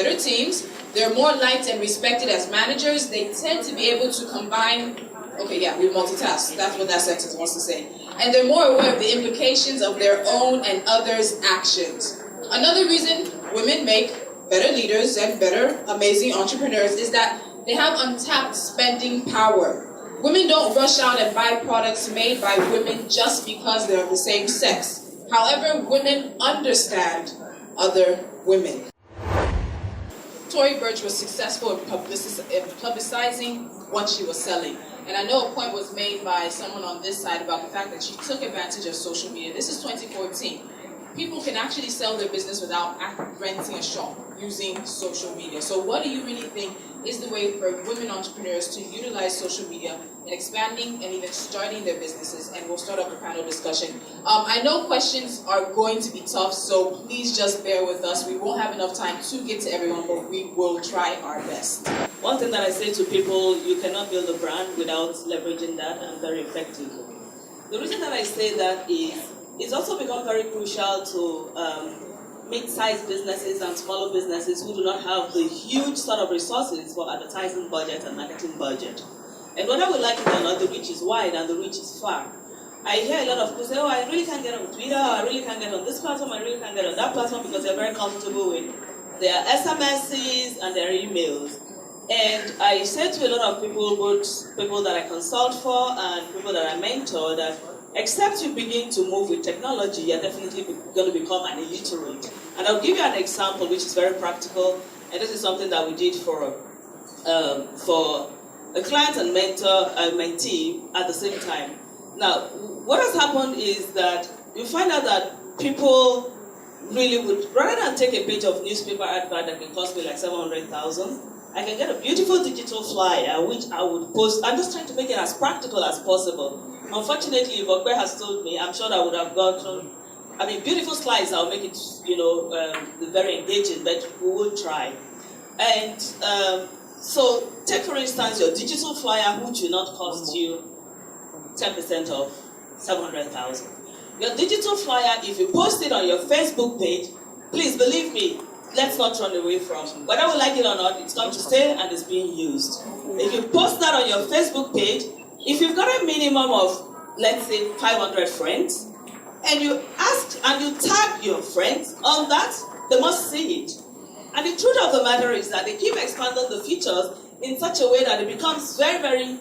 better teams, they're more liked and respected as managers, they tend to be able to combine, we multitask, that's what that sentence wants to say, and they're more aware of the implications of their own and others' actions. Another reason women make better leaders and better, amazing entrepreneurs is that they have untapped spending power. Women don't rush out and buy products made by women just because they're of the same sex. However, women understand other women. Tory Burch was successful in publicizing what she was selling. And I know a point was made by someone on this side about the fact that she took advantage of social media. This is 2014. People can actually sell their business without renting a shop using social media. So what do you really think is the way for women entrepreneurs to utilize social media in expanding and even starting their businesses? And we'll start off a panel discussion. I know questions are going to be tough, so please just bear with us. We won't have enough time to get to everyone, but we will try our best. One thing that I say to people, you cannot build a brand without leveraging that, and very effectively. The reason that I say that is, it's also become very crucial to mid-sized businesses and smaller businesses who do not have the huge sort of resources for advertising budget and marketing budget. And whether we like it or not, the reach is wide and the reach is far. I hear a lot of people say, oh, I really can't get on Twitter, I really can't get on this platform, I really can't get on that platform, because they're very comfortable with their SMSs and their emails. And I say to a lot of people, both people that I consult for and people that I mentor, that except you begin to move with technology, you're definitely going to become an illiterate. And I'll give you an example which is very practical, and this is something that we did for a client and mentee at the same time. Now, what has happened is that you find out that people really would, rather than take a page of newspaper advert that can cost me like 700,000, I can get a beautiful digital flyer which I would post. I'm just trying to make it as practical as possible. Unfortunately, if Okwe has told me, I'm sure I would have gotten, beautiful slides, I'll make it, very engaging, but we will try. And so, take for instance your digital flyer, which will not cost you 10% of 700,000. Your digital flyer, if you post it on your Facebook page, please believe me, let's not run away from. Whether we like it or not, it's going to stay and it's being used. If you post that on your Facebook page, if you've got a minimum of, let's say, 500 friends, and you ask and you tag your friends on that, they must see it. And the truth of the matter is that they keep expanding the features in such a way that it becomes very, very,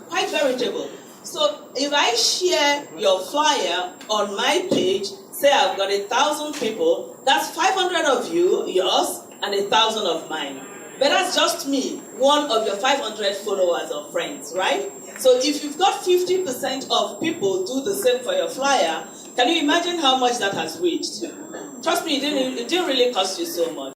quite veritable. So if I share your flyer on my page, say I've got 1,000 people, that's 500 of you, yours, and 1,000 of mine. But that's just me, one of your 500 followers or friends, right? So if you've got 50% of people do the same for your flyer, can you imagine how much that has reached? Trust me, it didn't really cost you so much.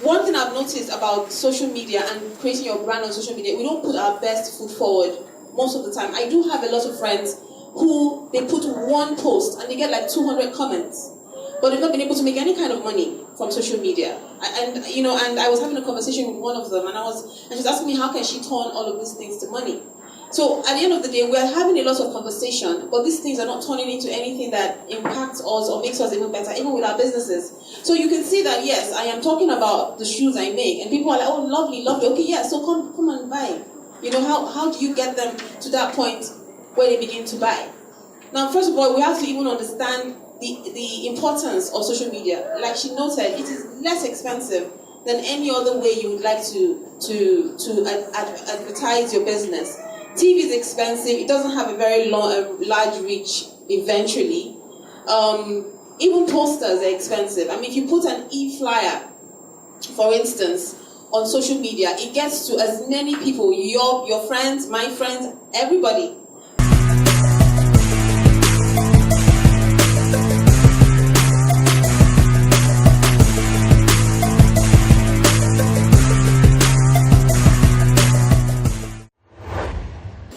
One thing I've noticed about social media and creating your brand on social media, we don't put our best foot forward most of the time. I do have a lot of friends who, they put one post and they get like 200 comments, but they've not been able to make any kind of money from social media. And I was having a conversation with one of them, and she was asking me how can she turn all of these things to money. So at the end of the day, we're having a lot of conversation, but these things are not turning into anything that impacts us or makes us even better, even with our businesses. So you can see that, yes, I am talking about the shoes I make, and people are like, oh, lovely, lovely. Okay, yeah, so come and buy. How do you get them to that point where they begin to buy? Now, first of all, we have to even understand the importance of social media. Like she noted, it is less expensive than any other way you would like to advertise your business. TV is expensive. It doesn't have a very large reach eventually. Even posters are expensive. If you put an e-flyer, for instance, on social media, it gets to as many people, your friends, my friends, everybody.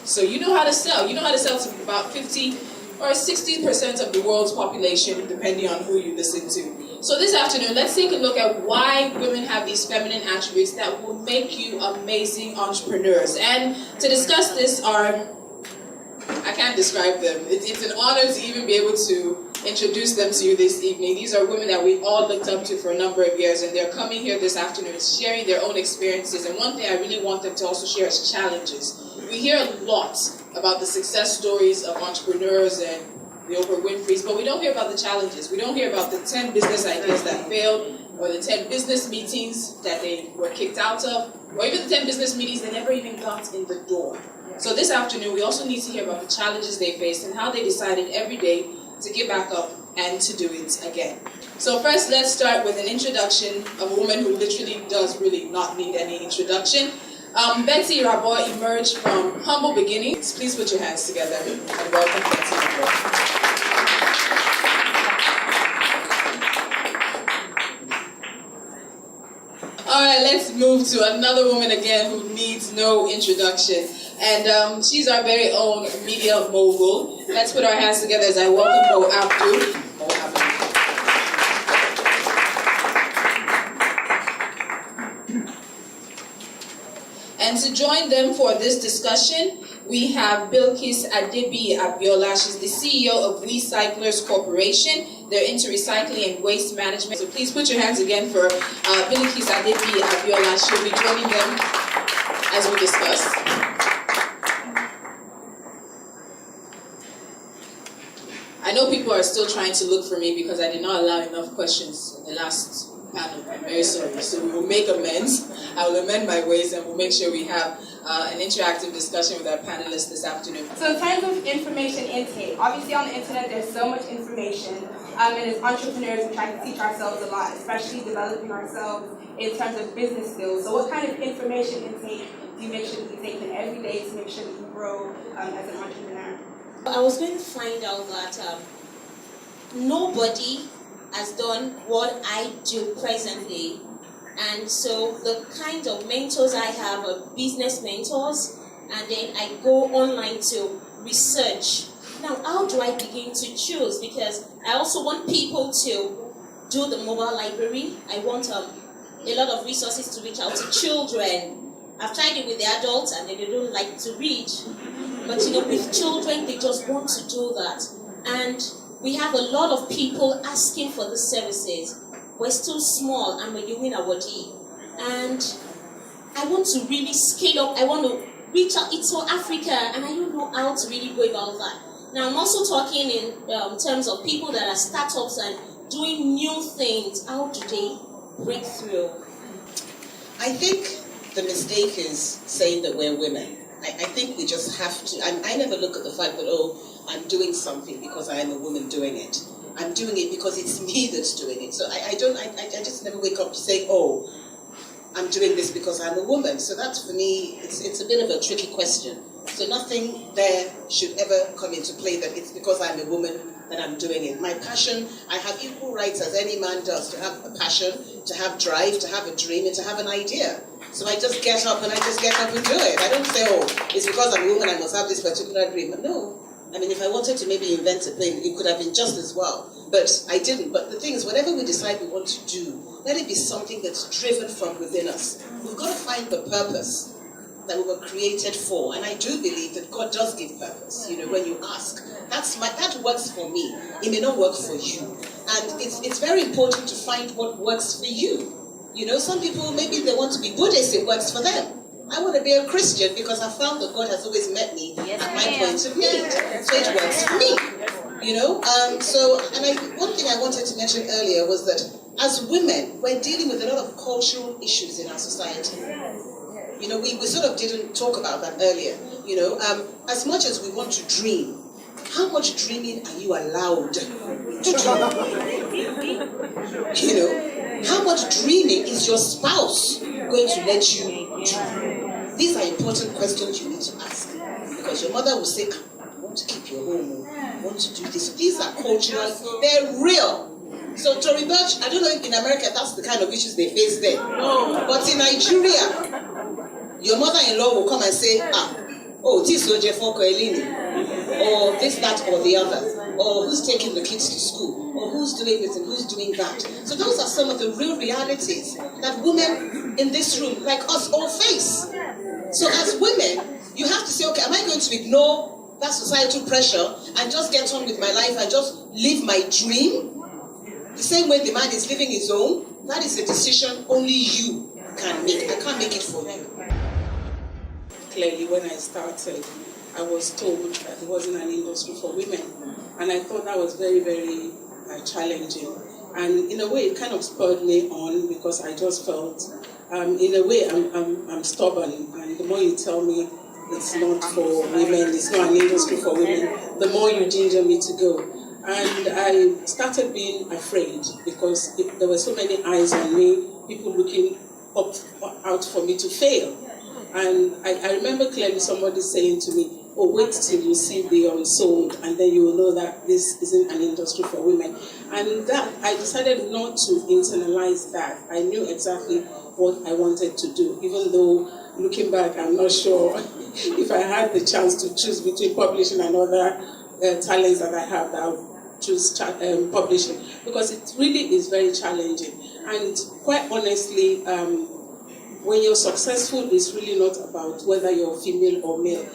So you know how to sell. You know how to sell to about 50 or 60% of the world's population, depending on who you listen to. So this afternoon, let's take a look at why women have these feminine attributes that will make you amazing entrepreneurs. And to discuss this I can't describe them. It's an honor to even be able to introduce them to you this evening. These are women that we've all looked up to for a number of years, and they're coming here this afternoon sharing their own experiences. And one thing I really want them to also share is challenges. We hear a lot about the success stories of entrepreneurs and the Oprah Winfrey's, but we don't hear about the challenges. We don't hear about the 10 business ideas that failed, or the 10 business meetings that they were kicked out of, or even the 10 business meetings they never even got in the door. So this afternoon, we also need to hear about the challenges they faced and how they decided every day to get back up and to do it again. So first, let's start with an introduction of a woman who literally does really not need any introduction. Betsy Rabo emerged from humble beginnings. Please put your hands together and welcome Betsy Rabo. All right, let's move to another woman again who needs no introduction. And she's our very own media mogul. Let's put our hands together as I welcome Mo Abdul. And to join them for this discussion, we have Bilkis Adebi Abiola. She's the CEO of Recyclers Corporation. They're into recycling and waste management. So please put your hands again for Bilkis Adebi Abiola. She'll be joining them as we discuss. I know people are still trying to look for me because I did not allow enough questions in the last panel. I'm very sorry. So we will make amends. I will amend my ways and we'll make sure we have an interactive discussion with our panelists this afternoon. So in terms of information intake, obviously on the internet there's so much information, and as entrepreneurs we try to teach ourselves a lot, especially developing ourselves in terms of business skills. So what kind of information intake do you make sure that you take in every day to make sure that you grow as an entrepreneur? I was going to find out that nobody has done what I do presently. And so the kind of mentors I have are business mentors, and then I go online to research. Now, how do I begin to choose? Because I also want people to do the mobile library. I want a lot of resources to reach out to children. I've tried it with the adults and they don't like to read. But with children, they just want to do that. And we have a lot of people asking for the services. We're still small and we're doing our D. And I want to really scale up. I want to reach out. It's for Africa and I don't know how to really go about that. Now I'm also talking in terms of people that are startups and doing new things. How do they break through? I think the mistake is saying that we're women. I think we just have to, I never look at the fact that, I'm doing something because I am a woman doing it. I'm doing it because it's me that's doing it. So I just never wake up saying, I'm doing this because I'm a woman. So that's, for me, it's a bit of a tricky question. So nothing there should ever come into play that it's because I'm a woman that I'm doing it. My passion, I have equal rights as any man does to have a passion, to have drive, to have a dream, and to have an idea. So I just get up and do it. I don't say, it's because I'm a woman I must have this particular dream. But no. I mean, if I wanted to maybe invent a plane, it could have been just as well. But I didn't. But the thing is, whatever we decide we want to do, let it be something that's driven from within us. We've got to find the purpose that we were created for. And I do believe that God does give purpose. When you ask, that works for me. It may not work for you. And it's very important to find what works for you. Some people, maybe they want to be Buddhist, it works for them. I want to be a Christian because I found that God has always met me at my point of need. So it works for me. One thing I wanted to mention earlier was that as women, we're dealing with a lot of cultural issues in our society. We sort of didn't talk about that earlier. As much as we want to dream, how much dreaming are you allowed to do? How much dreaming is your spouse going to let you do? These are important questions you need to ask. Because your mother will say, I want to keep your home, I want to do this. These are cultural, they're real. So Tory Burch, I don't know if in America that's the kind of issues they face there. But in Nigeria, your mother-in-law will come and say, this Oje for Koelini, or this, that, or the other, or who's taking the kids to school, or who's doing this and who's doing that. So those are some of the real realities that women in this room, like us, all face. So as women, you have to say, okay, am I going to ignore that societal pressure and just get on with my life and just live my dream, the same way the man is living his own, that is a decision only you can make. I can't make it for you. Clearly, when I started, I was told that it wasn't an industry for women. And I thought that was very, very challenging. And in a way, it kind of spurred me on because I just felt, in a way, I'm stubborn. And the more you tell me it's not for women, it's not an industry for women, the more you ginger me to go. And I started being afraid because there were so many eyes on me, people looking out for me to fail. And I remember clearly somebody saying to me, oh, wait till you see the unsold, and then you will know that this isn't an industry for women. And that I decided not to internalize that. I knew exactly what I wanted to do, even though looking back, I'm not sure if I had the chance to choose between publishing and other talents that I have, that I would choose publishing, because it really is very challenging. And quite honestly, when you're successful, it's really not about whether you're female or male.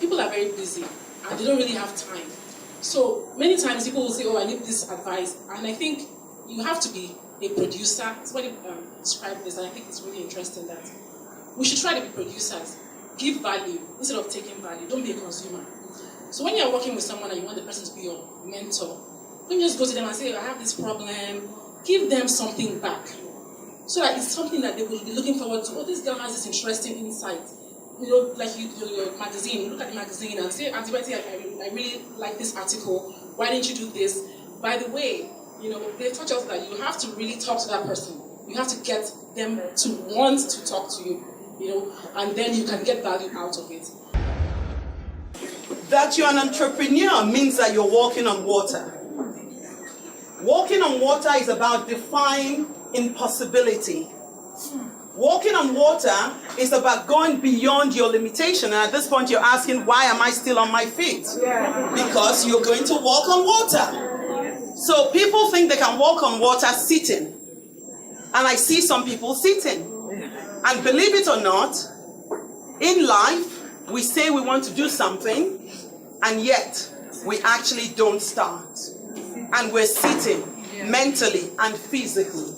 People are very busy and they don't really have time. So many times people will say, oh, I need this advice. And I think you have to be a producer. Somebody described this, and I think it's really interesting that we should try to be producers. Give value instead of taking value. Don't be a consumer. So when you're working with someone and you want the person to be your mentor, don't just go to them and say, I have this problem. Give them something back. So that it's something that they will be looking forward to. Oh, this girl has this interesting insight. You know, like your magazine, you look at the magazine and say, Auntie Betty, I really like this article. Why didn't you do this? By the way, you know, they taught us that you have to really talk to that person. You have to get them to want to talk to you, you know, and then you can get value out of it. That you're an entrepreneur means that you're walking on water. Walking on water is about defying impossibility. Walking on water is about going beyond your limitation. And at this point, you're asking, why am I still on my feet? Because you're going to walk on water. So people think they can walk on water sitting. And I see some people sitting. And believe it or not, in life, we say we want to do something, and yet we actually don't start. And we're sitting mentally and physically.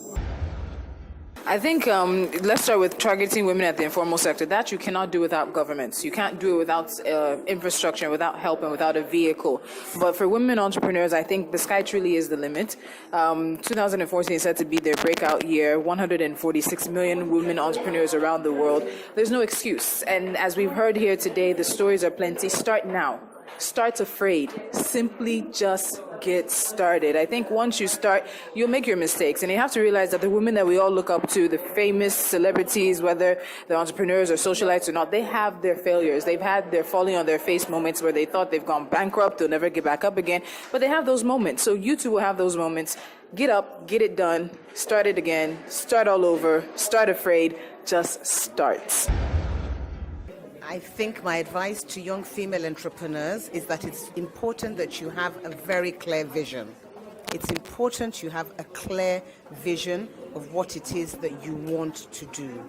I think let's start with targeting women at the informal sector. That you cannot do without governments. You can't do it without infrastructure, without help, and without a vehicle. But for women entrepreneurs, I think the sky truly is the limit. 2014 is said to be their breakout year. 146 million women entrepreneurs around the world. There's no excuse. And as we've heard here today, the stories are plenty. Start now. Start afraid. Simply just get started. I think once you start, you'll make your mistakes. And you have to realize that the women that we all look up to, the famous celebrities, whether they're entrepreneurs or socialites or not, they have their failures. They've had their falling on their face moments where they thought they've gone bankrupt, they'll never get back up again. But they have those moments. So you too will have those moments. Get up, get it done, start it again, start all over, start afraid, just start. I think my advice to young female entrepreneurs is that it's important that you have a very clear vision. It's important you have a clear vision of what it is that you want to do.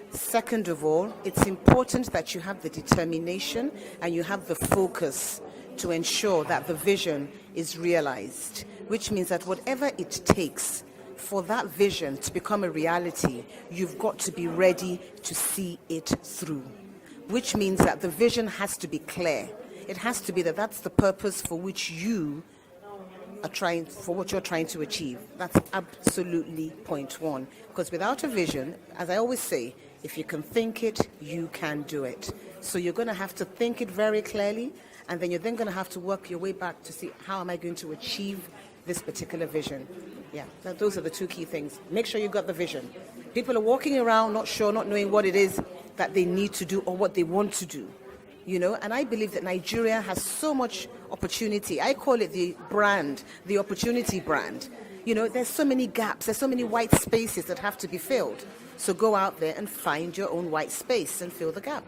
Second of all, it's important that you have the determination and you have the focus to ensure that the vision is realized, which means that whatever it takes for that vision to become a reality, you've got to be ready to see it through. Which means that the vision has to be clear. It has to be that that's the purpose for which you are trying, for what you're trying to achieve. That's absolutely point one. Because without a vision, as I always say, if you can think it, you can do it. So you're going to have to think it very clearly, and then you're then going to have to work your way back to see how am I going to achieve this particular vision. Yeah, those are the two key things. Make sure you got the vision. People are walking around not sure, not knowing what it is that they need to do or what they want to do, you know, and I believe that Nigeria has so much opportunity. I call it the brand, the opportunity brand. You know, there's so many gaps, there's so many white spaces that have to be filled. So go out there and find your own white space and fill the gap.